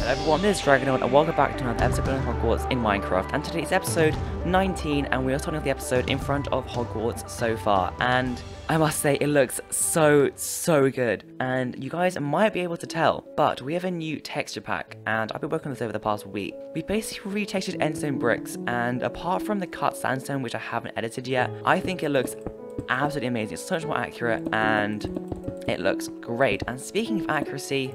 Hello everyone, this is Dragonaut and welcome back to another episode of Hogwarts in Minecraft, and today's episode 19 and we are starting off the episode in front of Hogwarts so far, and I must say it looks so good, and you guys might be able to tell, but we have a new texture pack and I've been working on this over the past week. We basically retextured endstone bricks, and apart from the cut sandstone which I haven't edited yet, I think it looks absolutely amazing. It's so much more accurate and it looks great. And speaking of accuracy,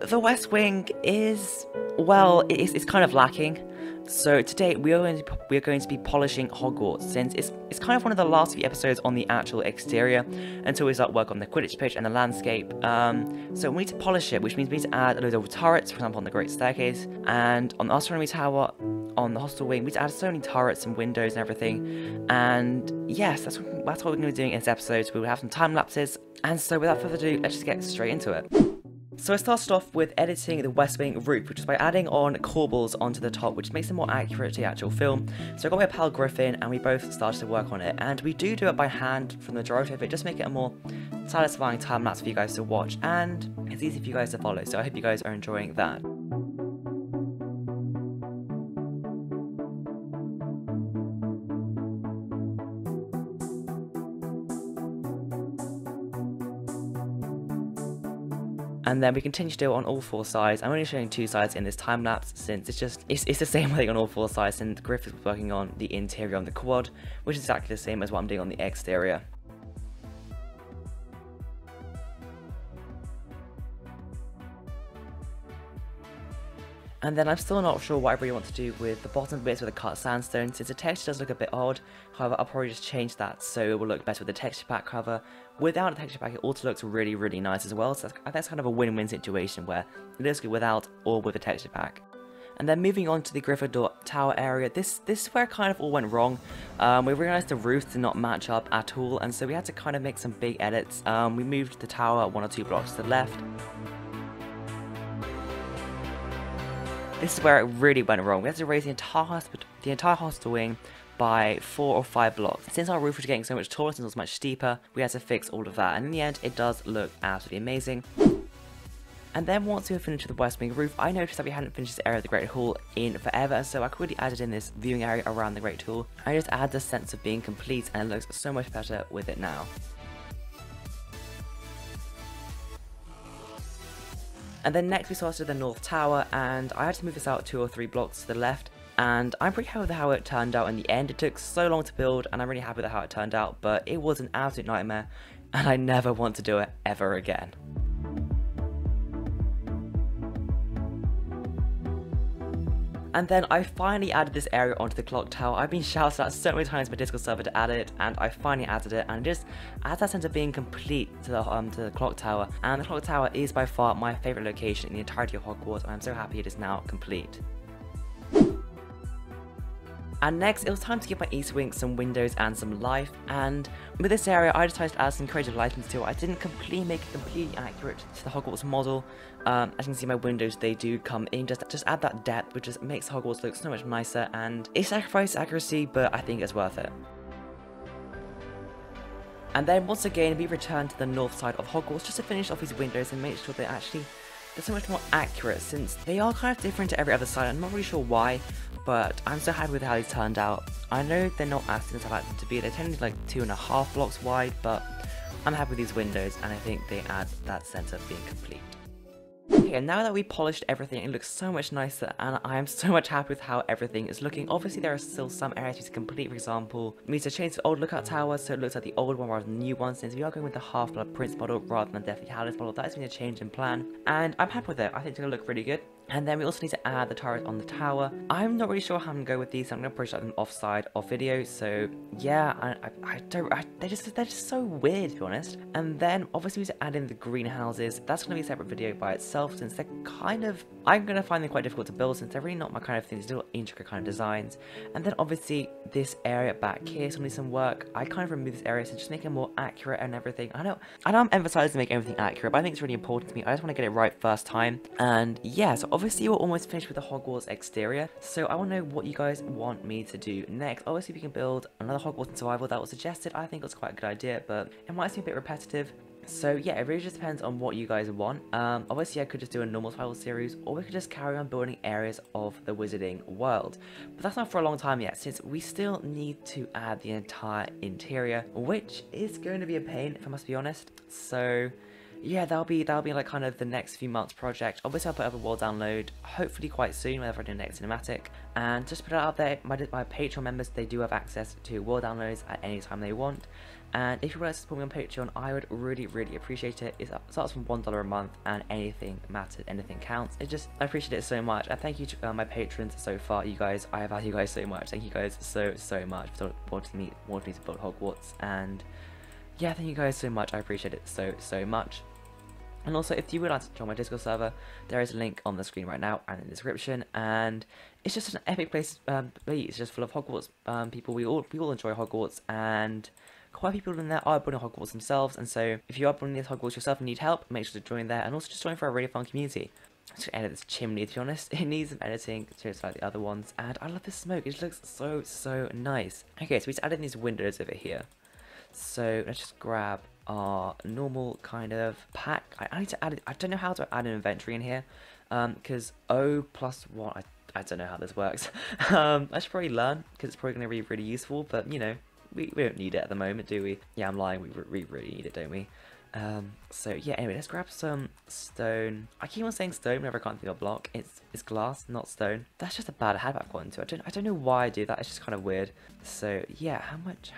the West Wing is, well, it's kind of lacking. So today we are going to be polishing Hogwarts, since it's kind of one of the last few episodes on the actual exterior until we start work on the Quidditch pitch and the landscape. So we need to polish it, which means we need to add a load of turrets, for example on the Great Staircase, and on the Astronomy Tower, on the Hostel Wing, we need to add so many turrets and windows and everything. And yes, that's what we're going to be doing in this episode. So we will have some time lapses, and so without further ado, let's just get straight into it. So I started off with editing the West Wing roof, which is by adding on corbels onto the top, which makes it more accurate to the actual film. So I got my pal Griffin and we both started to work on it, and we do it by hand for the majority of it, just make it a more satisfying time lapse for you guys to watch, and it's easy for you guys to follow, so I hope you guys are enjoying that. And then we continue to do it on all four sides. I'm only showing two sides in this time lapse, since it's the same thing on all four sides, and Griff is working on the interior on the quad, which is exactly the same as what I'm doing on the exterior. And then I'm still not sure what I really want to do with the bottom bits with the cut sandstone, since the texture does look a bit odd. However, I'll probably just change that so it will look better with the texture pack cover. Without a texture pack, it also looks really nice as well, so that's kind of a win-win situation where it looks good without or with a texture pack. And then moving on to the Gryffindor Tower area, this is where it kind of all went wrong. We realised the roofs did not match up at all, and so we had to kind of make some big edits. We moved the tower 1 or 2 blocks to the left. This is where it really went wrong. We had to raise the entire hostel wing by 4 or 5 blocks. Since our roof was getting so much taller, since it was much steeper, we had to fix all of that. And in the end, it does look absolutely amazing. And then once we were finished with the West Wing roof, I noticed that we hadn't finished this area of the Great Hall in forever, so I quickly added in this viewing area around the Great Hall. I just add the sense of being complete, and it looks so much better with it now. And then next we started the North Tower, and I had to move this out 2 or 3 blocks to the left, and I'm pretty happy with how it turned out in the end. It took so long to build, and I'm really happy with how it turned out, but it was an absolute nightmare, and I never want to do it ever again. And then I finally added this area onto the clock tower. I've been shouted at so many times by Discord server to add it, and I finally added it, and it just adds that sense of being complete to the clock tower. And the clock tower is by far my favourite location in the entirety of Hogwarts, and I'm so happy it is now complete. And next, it was time to give my East Wing some windows and some life, and with this area I decided to add some creative lighting to it. I didn't make it completely accurate to the Hogwarts model. As you can see, my windows, they do come in, just add that depth, which just makes Hogwarts look so much nicer, and it sacrifices accuracy, but I think it's worth it. And then once again, we return to the north side of Hogwarts just to finish off these windows and make sure they're so much more accurate, since they are kind of different to every other side. I'm not really sure why, but I'm so happy with how these turned out. I know they're not as thin as I like them to be. They're technically like 2.5 blocks wide, but I'm happy with these windows, and I think they add that sense of being complete. Okay, and now that we polished everything, it looks so much nicer, and I am so much happy with how everything is looking. Obviously, there are still some areas to complete. For example, we need to change the old lookout tower so it looks like the old one rather than the new one, since we are going with the Half-Blood Prince model rather than Deathly Hallows model. That is going to change in plan, and I'm happy with it. I think it's going to look really good. And then we also need to add the turret on the tower. I'm not really sure how I'm going to go with these, so I'm going to push them offside of video. So yeah, they're just so weird, to be honest. And then obviously we need to add in the greenhouses. That's going to be a separate video by itself, since they're I'm going to find them quite difficult to build, since they're really not my kind of thing. These little intricate kind of designs. And then obviously this area back here still needs some work. I kind of removed this area to just make it more accurate and everything. I know I'm emphasizing to make everything accurate, but I think it's really important to me. I just want to get it right first time. And yeah, so obviously we're almost finished with the Hogwarts exterior, so I want to know what you guys want me to do next. Obviously we can build another Hogwarts in survival that was suggested. I think it was quite a good idea, but it might seem a bit repetitive. So yeah, it really just depends on what you guys want. Obviously I could just do a normal survival series, or we could just carry on building areas of the Wizarding world. But that's not for a long time yet, since we still need to add the entire interior, which is going to be a pain, if I must be honest. So yeah, that'll be like kind of the next few months project. Obviously I'll put up a world download hopefully quite soon whenever I do the next cinematic, and just put it out there, my Patreon members, they do have access to world downloads at any time they want. And if you would like to support me on Patreon, I would really appreciate it. It starts from $1 a month, and anything matters, anything counts. I appreciate it so much, and thank you to my patrons so far. You guys, I value you guys so much. Thank you guys so much for wanting me to build Hogwarts, and yeah, thank you guys so much. I appreciate it so much. And also, if you would like to join my Discord server, there is a link on the screen right now and in the description. And it's just an epic place to be. It's just full of Hogwarts people. We all enjoy Hogwarts, and quite a few people in there are building Hogwarts themselves. And so, if you are building this Hogwarts yourself and need help, make sure to join there. And also, just join for a really fun community. I'm just gonna edit this chimney, to be honest. It needs some editing, just like the other ones. And I love the smoke. It looks so nice. Okay, so we just added these windows over here. So let's just grab our normal kind of pack. I need to add it. I don't know how to add an inventory in here, because O+1, I don't know how this works. I should probably learn, because it's probably going to be really useful, but you know, we don't need it at the moment, do we? Yeah, I'm lying, we really need it, don't we? So yeah, anyway, let's grab some stone. I keep on saying stone whenever I can't think of block. It's glass, not stone. That's just a bad habit I've gotten into. I don't know why I do that. It's just kind of weird. So yeah,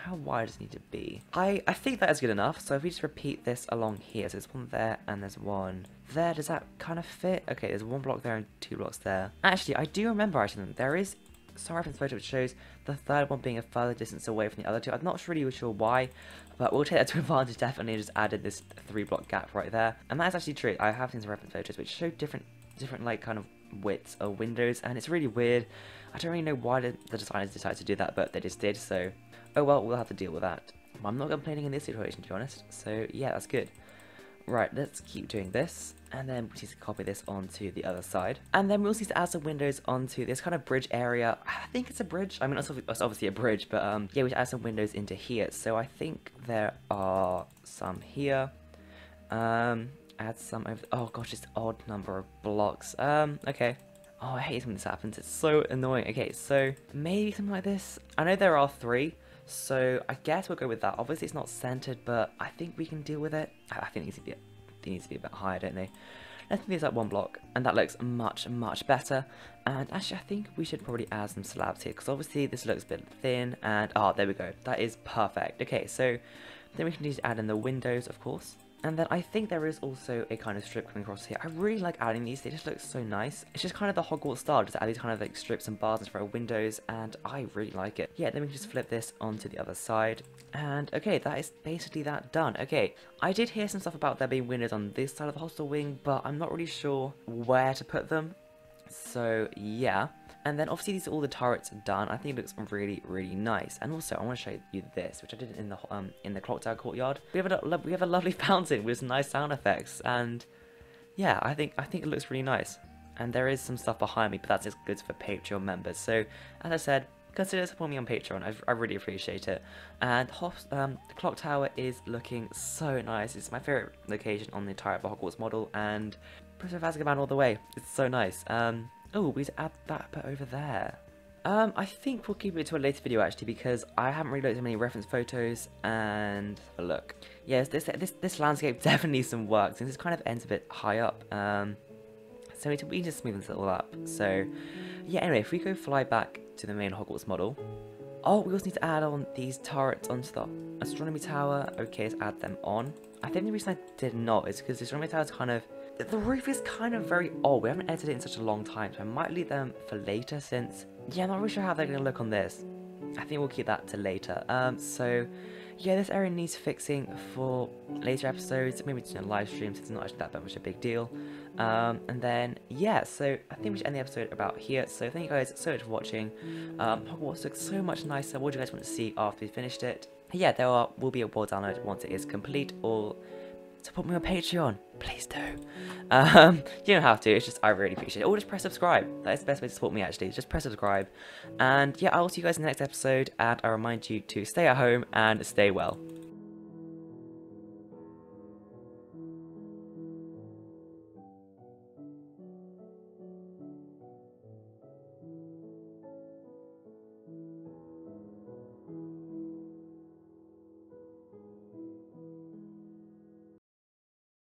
how wide does it need to be? I think that is good enough. So if we just repeat this along here, so there's one there and there's one there. Does that kind of fit? Okay, there's one block there and 2 blocks there. Actually, I do remember there is some reference photo which shows the third one being a further distance away from the other two. I'm not really sure why, but we'll take that to advantage definitely, and just added this 3-block gap right there. And that is actually true. I have seen some reference photos which show different like kind of widths of windows, and it's really weird. I don't really know why the designers decided to do that, but they just did, so oh well, we'll have to deal with that. I'm not complaining in this situation, to be honest, so yeah, that's good. Right, let's keep doing this, and then we need to copy this onto the other side. And then we also need to add some windows onto this kind of bridge area. I think it's a bridge. I mean, it's obviously a bridge, but yeah, we should add some windows into here. So I think there are some here. Add some over. Oh gosh, it's odd number of blocks. Okay. Oh, I hate when this happens. It's so annoying. Okay, so maybe something like this. I know there are 3. So I guess we'll go with that. Obviously it's not centered, but I think we can deal with it. I think it needs to be a bit higher, don't they? Let's move that 1 block, and that looks much better. And actually I think we should probably add some slabs here, because obviously this looks a bit thin, and there we go. That is perfect. Okay, so then we can need to add in the windows, of course. And then I think there is also a kind of strip coming across here. I really like adding these, they just look so nice. It's just kind of the Hogwarts style, just add these kind of like strips and bars in front of windows, and I really like it. Yeah, then we can just flip this onto the other side. And okay, that is basically that done. Okay, I did hear some stuff about there being windows on this side of the hostel wing, but I'm not really sure where to put them. So yeah. And then obviously these are all the turrets done. I think it looks really nice. And also I want to show you this, which I did in the clock tower courtyard. We have a lovely fountain with some nice sound effects, and yeah, I think it looks really nice. And there is some stuff behind me, but that's just good for Patreon members. So as I said, consider supporting me on Patreon. I really appreciate it. And the clock tower is looking so nice. It's my favorite location on the entire Hogwarts model, and Prisoner of Azkaban all the way. It's so nice. Oh, we need to add that bit over there. I think we'll keep it to a later video actually, because I haven't really looked at many reference photos, and look. Yes, this landscape definitely needs some work, since it kind of ends a bit high up. So we need to smooth this all up. So yeah, anyway, if we go fly back to the main Hogwarts model. Oh, we also need to add on these turrets onto the astronomy tower. Okay, let's add them on. I think the reason I did not is because the astronomy tower is kind of, the roof is kind of very old. We haven't edited it in such a long time, so I might leave them for later, since, yeah, I'm not really sure how they're going to look on this. I think we'll keep that to later. So yeah, this area needs fixing for later episodes, maybe just in a live stream, since it's not actually that much a big deal. And then yeah, so I think we should end the episode about here. So thank you guys so much for watching. Hogwarts looks so much nicer. What do you guys want to see after we finished it? Yeah, there will be a world download once it is complete, or support me on Patreon, please do. You don't have to, it's just I really appreciate it. Or just press subscribe. That is the best way to support me actually. Just press subscribe. And yeah, I'll see you guys in the next episode, and I remind you to stay at home and stay well.